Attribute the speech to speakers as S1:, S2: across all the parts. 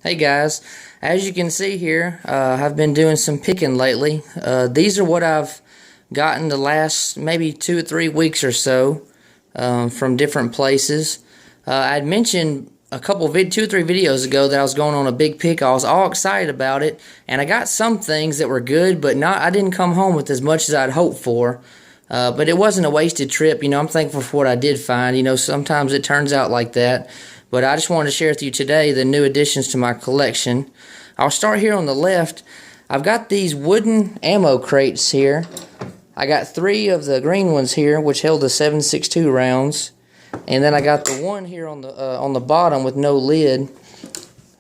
S1: Hey guys, as you can see here, I've been doing some picking lately. These are what I've gotten the last maybe 2 or 3 weeks or so from different places. I'd mentioned a couple 2 or 3 videos ago that I was going on a big pick. I was all excited about it, and I got some things that were good, but I didn't come home with as much as I'd hoped for. But it wasn't a wasted trip. I'm thankful for what I did find. Sometimes it turns out like that. But I just wanted to share with you today the new additions to my collection. I'll start here on the left. I've got these wooden ammo crates here. I got 3 of the green ones here, which held the 7.62 rounds. And then I got the one here on the bottom with no lid,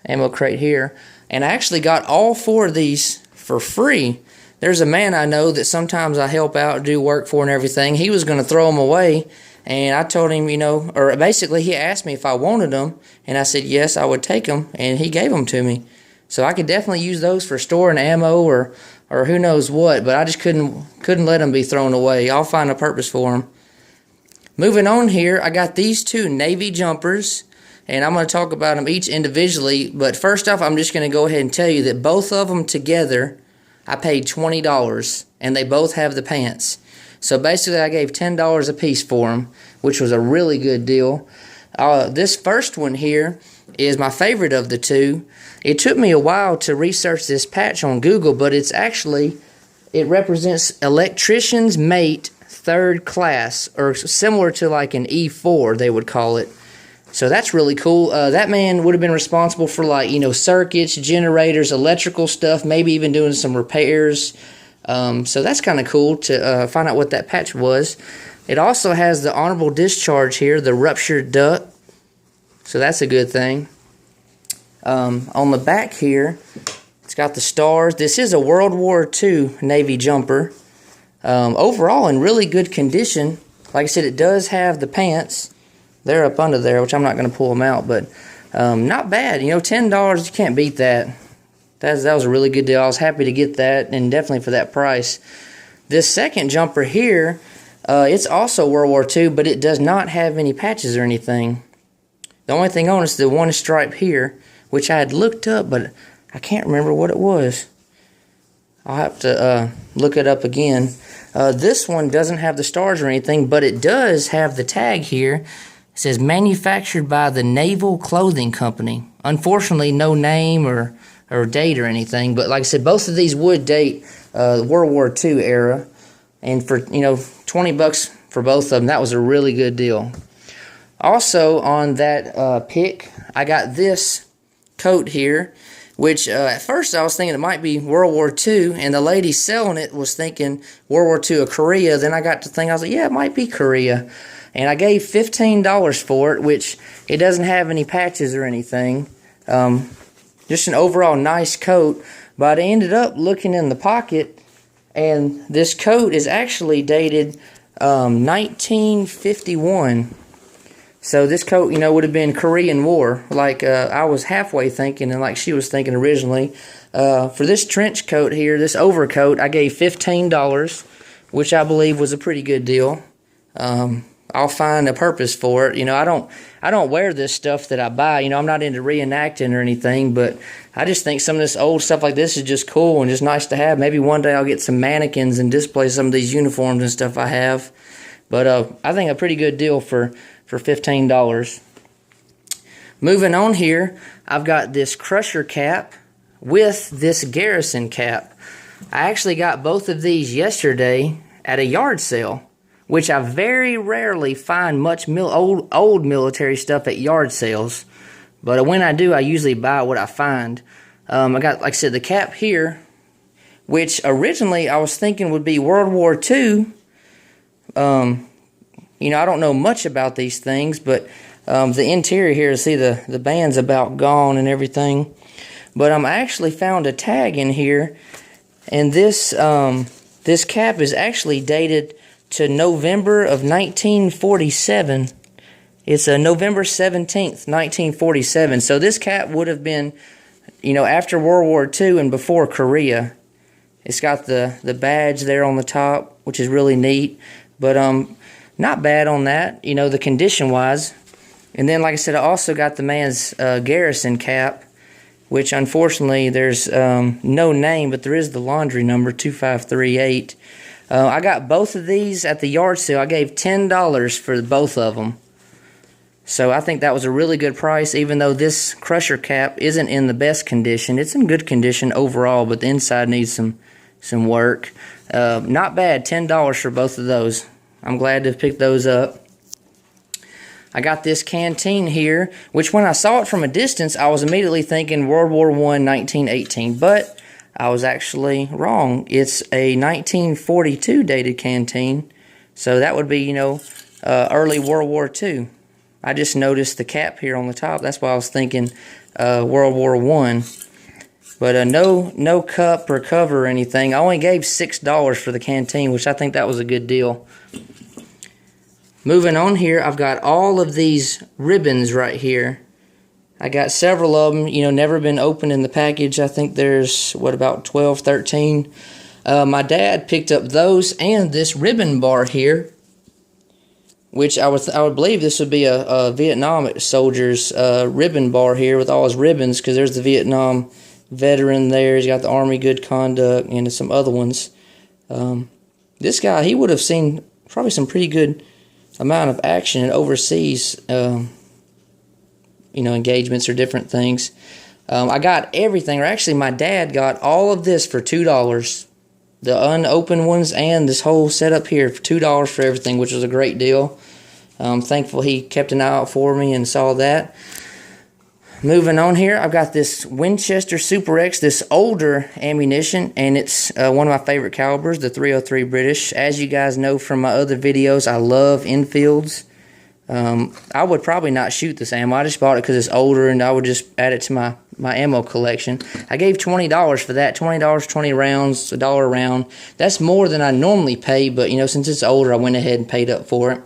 S1: ammo crate here. And I actually got all 4 of these for free. There's a man I know that sometimes I help out, do work for and everything. He was going to throw them away. And I told him, or basically he asked me if I wanted them, and I said yes, I would take them, and he gave them to me. So I could definitely use those for storing ammo or who knows what, but I just couldn't let them be thrown away. I'll find a purpose for them. Moving on here, I got these 2 Navy jumpers, and I'm going to talk about them each individually, but first off, I'm just going to go ahead and tell you that both of them together, I paid $20, and they both have the pants. So basically I gave $10 a piece for them, which was a really good deal. This first one here is my favorite of the 2. It took me a while to research this patch on Google, but it represents electrician's mate 3rd class, or similar to like an E4 they would call it. So that's really cool. That man would have been responsible for circuits, generators, electrical stuff, maybe even doing some repairs. So that's kind of cool to find out what that patch was. It also has the honorable discharge here, the ruptured duct. So that's a good thing. On the back here, it's got the stars. This is a World War II Navy jumper. Overall, in really good condition. Like I said, it does have the pants. They're up under there, which I'm not going to pull them out, but not bad. $10, you can't beat that. That was a really good deal. I was happy to get that, and definitely for that price. This second jumper here, it's also World War II, but it does not have any patches or anything. The only thing on it is the one stripe here, which I had looked up, but I can't remember what it was. I'll have to look it up again. This one doesn't have the stars or anything, but it does have the tag here. It says manufactured by the Naval Clothing Company. Unfortunately, no name or date or anything, but like I said, both of these would date World War II era, and for $20 for both of them, that was a really good deal. Also on that pick, I got this coat here, which at first I was thinking it might be World War II, and the lady selling it was thinking World War II of Korea. Then I got to think, I was like, yeah, it might be Korea, and I gave $15 for it, which it doesn't have any patches or anything. Just an overall nice coat, but I ended up looking in the pocket, and this coat is actually dated 1951. So this coat, would have been Korean War, like I was halfway thinking, and like she was thinking originally. For this trench coat here, this overcoat, I gave $15, which I believe was a pretty good deal. I'll find a purpose for it. I don't wear this stuff that I buy. I'm not into reenacting or anything, but I just think some of this old stuff like this is just cool and just nice to have. Maybe one day I'll get some mannequins and display some of these uniforms and stuff I have. But I think a pretty good deal for $15. Moving on here, I've got this Crusher cap with this Garrison cap. I actually got both of these yesterday at a yard sale, which I very rarely find much old military stuff at yard sales. But when I do, I usually buy what I find. I got, like I said, the cap here, which originally I was thinking would be World War II. I don't know much about these things, but the interior here, see the band's about gone and everything. But I actually found a tag in here, and this cap is actually dated to November of 1947. It's November 17th, 1947. So this cap would have been, after World War II and before Korea. It's got the badge there on the top, which is really neat. But not bad on that, the condition-wise. And then, like I said, I also got the man's Garrison cap. which unfortunately there's no name, but there is the laundry number, 2538. I got both of these at the yard sale. I gave $10 for both of them. So I think that was a really good price, even though this crusher cap isn't in the best condition. It's in good condition overall, but the inside needs some work. Not bad, $10 for both of those. I'm glad to pick those up. I got this Canteen here, which when I saw it from a distance, I was immediately thinking World War I, 1918, but I was actually wrong. It's a 1942 dated Canteen, so that would be, you know, early World War II. I just noticed the cap here on the top. That's why I was thinking World War I. But no cup or cover or anything. I only gave $6 for the Canteen, which I think that was a good deal. Moving on here, I've got all of these ribbons right here. I got several of them, you know, never been opened in the package. I think there's, what, about 12, 13. My dad picked up those and this ribbon bar here, which I would believe this would be a Vietnam soldier's ribbon bar here with all his ribbons, because there's the Vietnam veteran there. He's got the Army Good Conduct and some other ones. This guy, he would have seen probably some pretty good amount of action in overseas you know, engagements or different things. I got everything, or actually my dad got all of this for $2. The unopened ones and this whole setup here for $2 for everything, which was a great deal. I'm thankful he kept an eye out for me and saw that. Moving on here, I've got this Winchester Super X, this older ammunition, and it's one of my favorite calibers, the 303 British. As you guys know from my other videos, I love Enfields. I would probably not shoot this ammo. I just bought it because it's older, and I would just add it to my ammo collection. I gave $20 for that. $20, 20 rounds, $1 a round. That's more than I normally pay, but you know, since it's older, I went ahead and paid up for it.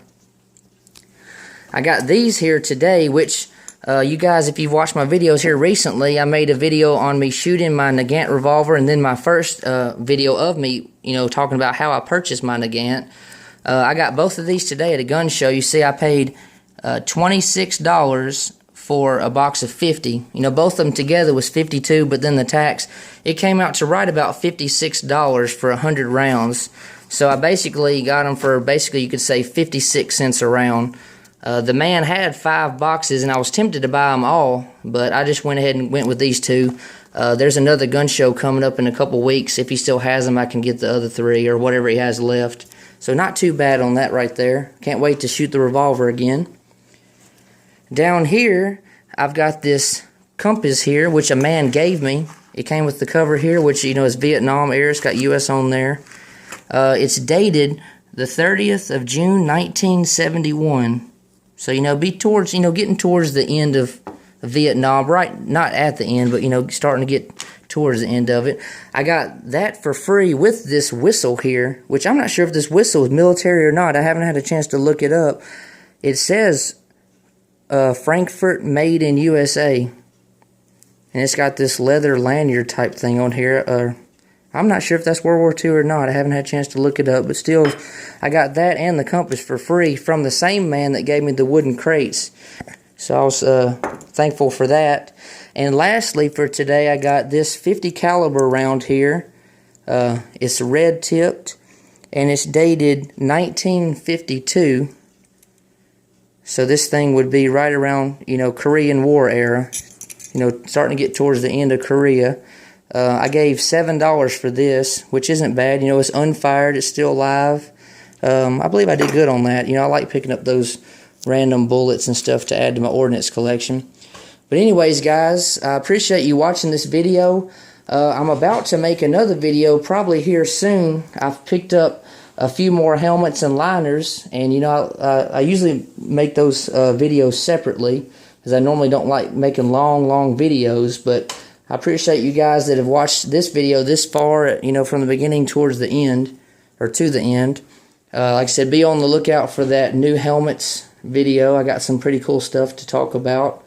S1: I got these here today, which you guys, if you've watched my videos here recently, I made a video on me shooting my Nagant revolver, and then my first video of me, you know, talking about how I purchased my Nagant. I got both of these today at a gun show. You see, I paid $26 for a box of 50. You know, both of them together was $52, but then the tax, it came out to right about $56 for 100 rounds. So I basically got them for, basically you could say 56 cents a round. The man had 5 boxes, and I was tempted to buy them all, but I just went ahead and went with these 2. There's another gun show coming up in a couple weeks. If he still has them, I can get the other 3 or whatever he has left. So not too bad on that right there. Can't wait to shoot the revolver again. Down here, I've got this compass here, which a man gave me. It came with the cover here, which, you know, is Vietnam era. It's got U.S. on there. It's dated the 30th of June, 1971. So, you know, be towards, you know, getting towards the end of Vietnam, right? Not at the end, but, you know, starting to get towards the end of it. I got that for free with this whistle here, which I'm not sure if this whistle is military or not. I haven't had a chance to look it up. It says Frankfurt made in USA, and it's got this leather lanyard type thing on here. I'm not sure if that's World War II or not. I haven't had a chance to look it up, but still, I got that and the compass for free from the same man that gave me the wooden crates. So I was thankful for that. And lastly for today, I got this 50 caliber round here. It's red tipped, and it's dated 1952. So this thing would be right around, you know, Korean War era. You know, starting to get towards the end of Korea. I gave $7 for this, which isn't bad. You know, it's unfired. It's still live. I believe I did good on that. You know, I like picking up those random bullets and stuff to add to my ordnance collection. But anyways, guys, I appreciate you watching this video. I'm about to make another video probably here soon. I've picked up a few more helmets and liners, and you know, I usually make those videos separately, because I normally don't like making long videos, but I appreciate you guys that have watched this video this far, you know, from the beginning towards the end, or to the end. Like I said, be on the lookout for that new helmets video. I got some pretty cool stuff to talk about.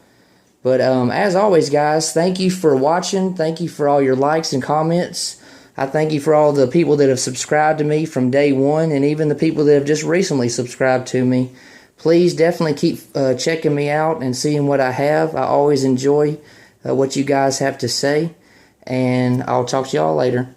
S1: But as always, guys, thank you for watching. Thank you for all your likes and comments. I thank you for all the people that have subscribed to me from day one, and even the people that have just recently subscribed to me. Please definitely keep checking me out and seeing what I have. I always enjoy what you guys have to say, and I'll talk to y'all later.